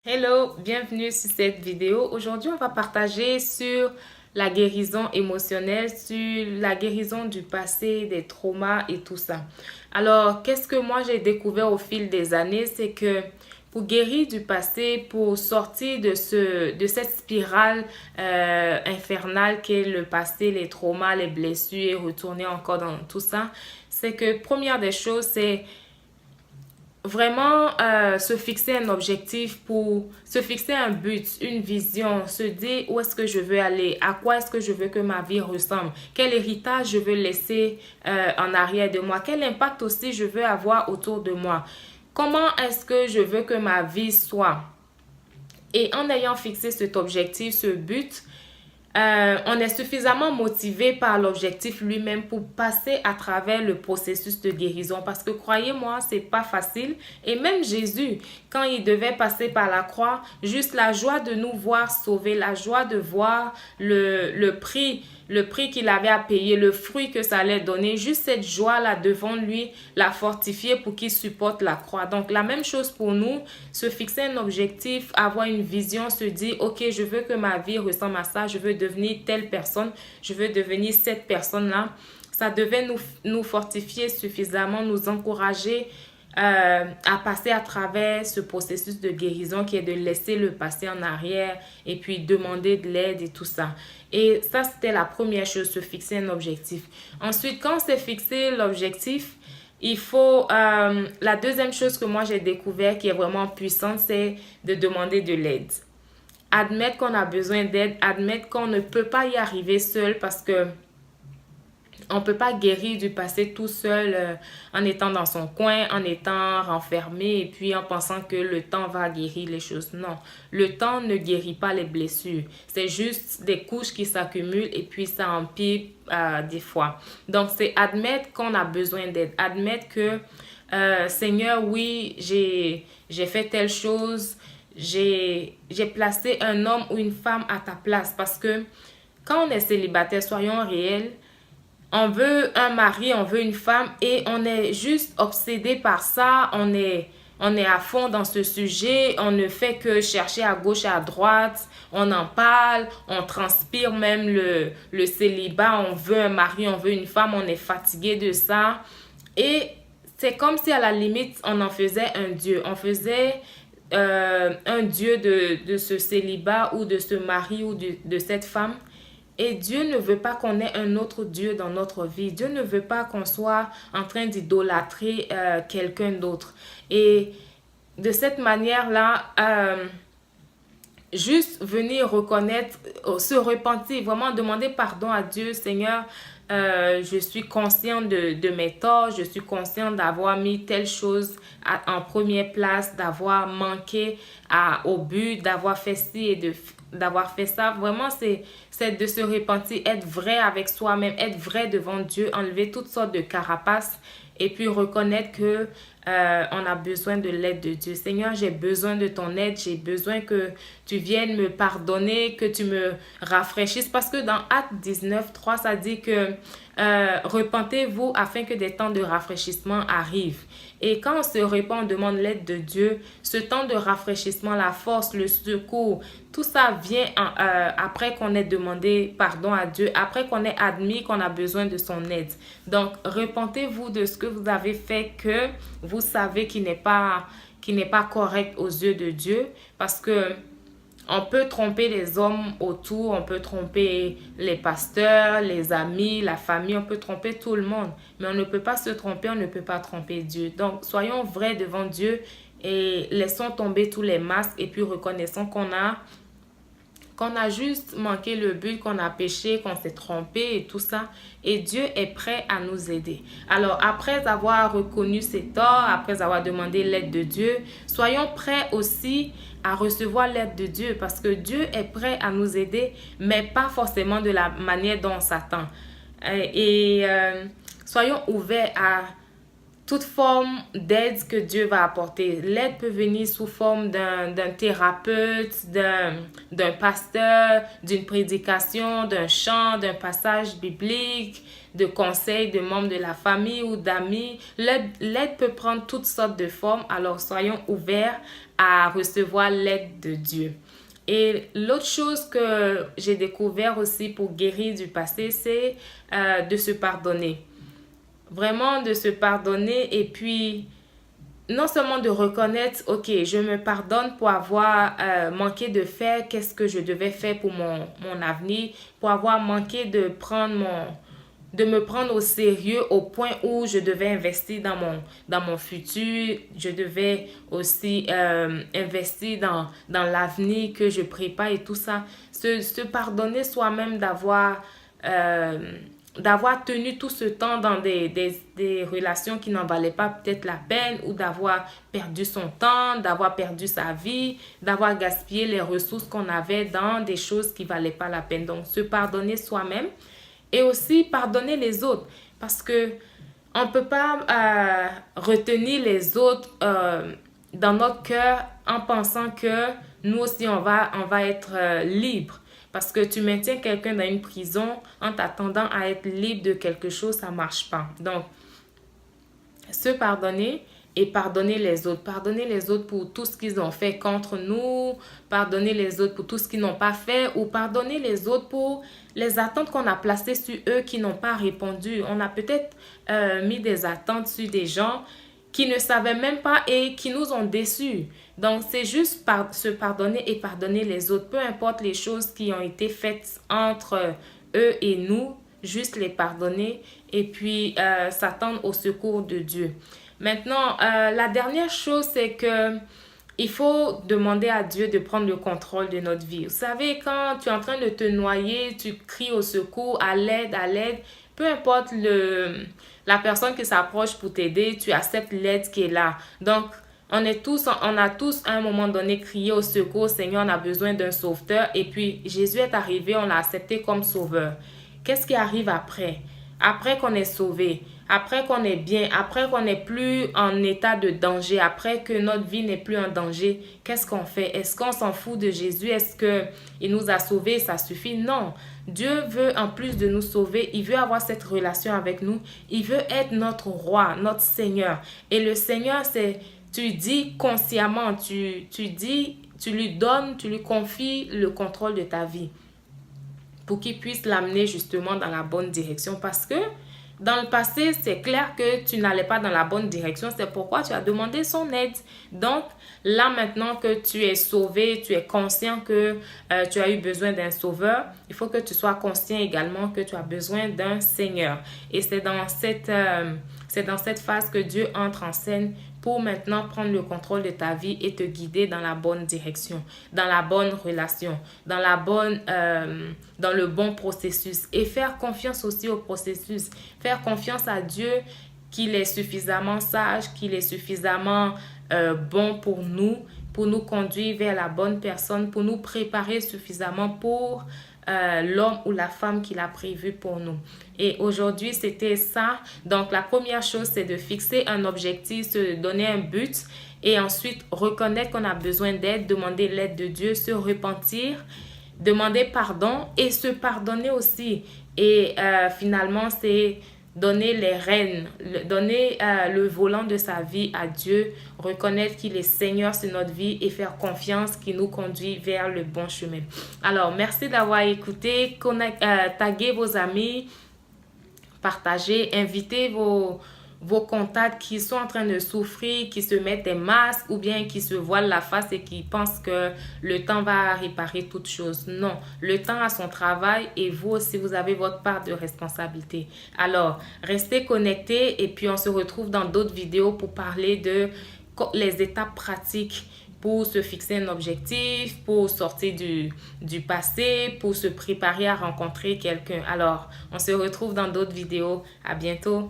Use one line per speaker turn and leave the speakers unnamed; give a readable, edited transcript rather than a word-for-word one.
Hello, bienvenue sur cette vidéo. Aujourd'hui, on va partager sur la guérison émotionnelle, sur la guérison du passé, des traumas et tout ça. Alors, qu'est-ce que moi j'ai découvert au fil des années, c'est que pour guérir du passé, pour sortir de cette spirale infernale qu'est le passé, les traumas, les blessures et retourner encore dans tout ça, c'est que première des choses, c'est vraiment se fixer un objectif, pour se fixer un but, une vision, se dire où est-ce que je veux aller, à quoi est-ce que je veux que ma vie ressemble, quel héritage je veux laisser en arrière de moi, quel impact aussi je veux avoir autour de moi, comment est-ce que je veux que ma vie soit. Et en ayant fixé cet objectif, ce but, on est suffisamment motivé par l'objectif lui-même pour passer à travers le processus de guérison. Parce que croyez-moi, c'est pas facile. Et même Jésus, quand il devait passer par la croix, juste la joie de nous voir sauvés, la joie de voir le prix qu'il avait à payer, le fruit que ça allait donner, juste cette joie-là devant lui, la fortifier pour qu'il supporte la croix. Donc, la même chose pour nous, se fixer un objectif, avoir une vision, se dire, ok, je veux que ma vie ressemble à ça, je veux devenir telle personne, je veux devenir cette personne-là. Ça devait nous fortifier suffisamment, nous encourager à passer à travers ce processus de guérison qui est de laisser le passé en arrière et puis demander de l'aide et tout ça. Et ça, c'était la première chose, se fixer un objectif. Ensuite, quand on s'est fixé l'objectif, il faut, la deuxième chose que moi j'ai découvert qui est vraiment puissante, c'est de demander de l'aide. Admettre qu'on a besoin d'aide, admettre qu'on ne peut pas y arriver seul parce que on ne peut pas guérir du passé tout seul en étant dans son coin, en étant renfermé et puis en pensant que le temps va guérir les choses. Non, le temps ne guérit pas les blessures. C'est juste des couches qui s'accumulent et puis ça empire des fois. Donc, c'est admettre qu'on a besoin d'aide. Admettre que, Seigneur, oui, j'ai fait telle chose. J'ai placé un homme ou une femme à ta place parce que quand on est célibataire, soyons réels, on veut un mari, on veut une femme et on est juste obsédé par ça. On est à fond dans ce sujet. On ne fait que chercher à gauche et à droite. On en parle. On transpire même le célibat. On veut un mari, on veut une femme. On est fatigué de ça. Et c'est comme si à la limite, on en faisait un dieu. On faisait un dieu de ce célibat ou de ce mari ou de cette femme. Et Dieu ne veut pas qu'on ait un autre Dieu dans notre vie. Dieu ne veut pas qu'on soit en train d'idolâtrer quelqu'un d'autre. Et de cette manière-là, juste venir reconnaître, se repentir, vraiment demander pardon à Dieu. Seigneur, je suis consciente de mes torts, je suis consciente d'avoir mis telle chose en première place, d'avoir manqué au but, d'avoir fait ci et d'avoir fait ça. Vraiment, c'est de se repentir, être vrai avec soi-même, être vrai devant Dieu, enlever toutes sortes de carapaces et puis reconnaître que on a besoin de l'aide de Dieu. Seigneur, j'ai besoin de ton aide, j'ai besoin que tu viennes me pardonner, que tu me rafraîchisses. Parce que dans Actes 19:3, ça dit que repentez-vous afin que des temps de rafraîchissement arrivent. Et quand on se repent, on demande l'aide de Dieu. Ce temps de rafraîchissement, la force, le secours, tout ça vient après qu'on ait demandé pardon à Dieu, après qu'on ait admis qu'on a besoin de son aide. Donc, repentez-vous de ce que vous avez fait que vous savez qui n'est pas correct aux yeux de Dieu, parce que on peut tromper les hommes autour, on peut tromper les pasteurs, les amis, la famille, on peut tromper tout le monde. Mais on ne peut pas se tromper, on ne peut pas tromper Dieu. Donc, soyons vrais devant Dieu et laissons tomber tous les masques et puis reconnaissons qu'on a juste manqué le but, qu'on a péché, qu'on s'est trompé et tout ça. Et Dieu est prêt à nous aider. Alors, après avoir reconnu ses torts, après avoir demandé l'aide de Dieu, soyons prêts aussi à recevoir l'aide de Dieu parce que Dieu est prêt à nous aider, mais pas forcément de la manière dont on s'attend. Et soyons ouverts à toute forme d'aide que Dieu va apporter. L'aide peut venir sous forme d'un thérapeute, d'un pasteur, d'une prédication, d'un chant, d'un passage biblique, de conseils de membres de la famille ou d'amis. L'aide peut prendre toutes sortes de formes, alors soyons ouverts à recevoir l'aide de Dieu. Et l'autre chose que j'ai découvert aussi pour guérir du passé, c'est de se pardonner. Vraiment de se pardonner et puis non seulement de reconnaître, ok, je me pardonne pour avoir manqué de faire qu'est-ce que je devais faire pour mon avenir, pour avoir manqué de me prendre au sérieux au point où je devais investir dans mon futur, je devais aussi investir dans l'avenir que je prépare et tout ça. Se pardonner soi-même d'avoir tenu tout ce temps dans des relations qui n'en valaient pas peut-être la peine ou d'avoir perdu son temps, d'avoir perdu sa vie, d'avoir gaspillé les ressources qu'on avait dans des choses qui ne valaient pas la peine. Donc, se pardonner soi-même et aussi pardonner les autres parce que on ne peut pas retenir les autres dans notre cœur en pensant que nous aussi, on va être libre. Parce que tu maintiens quelqu'un dans une prison en t'attendant à être libre de quelque chose, ça ne marche pas. Donc, se pardonner et pardonner les autres. Pardonner les autres pour tout ce qu'ils ont fait contre nous. Pardonner les autres pour tout ce qu'ils n'ont pas fait. Ou pardonner les autres pour les attentes qu'on a placées sur eux qui n'ont pas répondu. On a peut-être mis des attentes sur des gens qui ne savaient même pas et qui nous ont déçus. Donc, c'est juste se pardonner et pardonner les autres. Peu importe les choses qui ont été faites entre eux et nous, juste les pardonner et puis s'attendre au secours de Dieu. Maintenant, la dernière chose, c'est que il faut demander à Dieu de prendre le contrôle de notre vie. Vous savez, quand tu es en train de te noyer, tu cries au secours, à l'aide, peu importe la personne qui s'approche pour t'aider, tu acceptes l'aide qui est là. Donc, on a tous à un moment donné crié au secours, Seigneur, on a besoin d'un sauveteur. Et puis, Jésus est arrivé, on l'a accepté comme sauveur. Qu'est-ce qui arrive après? Après qu'on est sauvé, après qu'on est bien, après qu'on n'est plus en état de danger, après que notre vie n'est plus en danger, qu'est-ce qu'on fait? Est-ce qu'on s'en fout de Jésus? Est-ce qu'il nous a sauvés? Ça suffit? Non. Dieu veut, en plus de nous sauver, il veut avoir cette relation avec nous. Il veut être notre roi, notre Seigneur. Et le Seigneur, c'est, tu dis consciemment, tu lui donnes, tu lui confies le contrôle de ta vie pour qu'il puisse l'amener justement dans la bonne direction. Parce que dans le passé, c'est clair que tu n'allais pas dans la bonne direction. C'est pourquoi tu as demandé son aide. Donc, là maintenant que tu es sauvé, tu es conscient que tu as eu besoin d'un sauveur, il faut que tu sois conscient également que tu as besoin d'un Seigneur. Et c'est dans cette phase que Dieu entre en scène pour maintenant prendre le contrôle de ta vie et te guider dans la bonne direction, dans la bonne relation, dans le bon processus. Et faire confiance aussi au processus. Faire confiance à Dieu qu'il est suffisamment sage, qu'il est suffisamment bon pour nous conduire vers la bonne personne, pour nous préparer suffisamment pour l'homme ou la femme qu'il a prévu pour nous. Et aujourd'hui, c'était ça. Donc, la première chose, c'est de fixer un objectif, se donner un but et ensuite reconnaître qu'on a besoin d'aide, demander l'aide de Dieu, se repentir, demander pardon et se pardonner aussi. Et finalement, c'est donner les rênes, donner le volant de sa vie à Dieu, reconnaître qu'il est Seigneur sur notre vie et faire confiance qu'il nous conduit vers le bon chemin. Alors, merci d'avoir écouté, taguez vos amis, partagez, invitez vos contacts qui sont en train de souffrir, qui se mettent des masques ou bien qui se voilent la face et qui pensent que le temps va réparer toutes choses. Non, le temps a son travail et vous aussi, vous avez votre part de responsabilité. Alors, restez connectés et puis on se retrouve dans d'autres vidéos pour parler de les étapes pratiques pour se fixer un objectif, pour sortir du passé, pour se préparer à rencontrer quelqu'un. Alors, on se retrouve dans d'autres vidéos. À bientôt.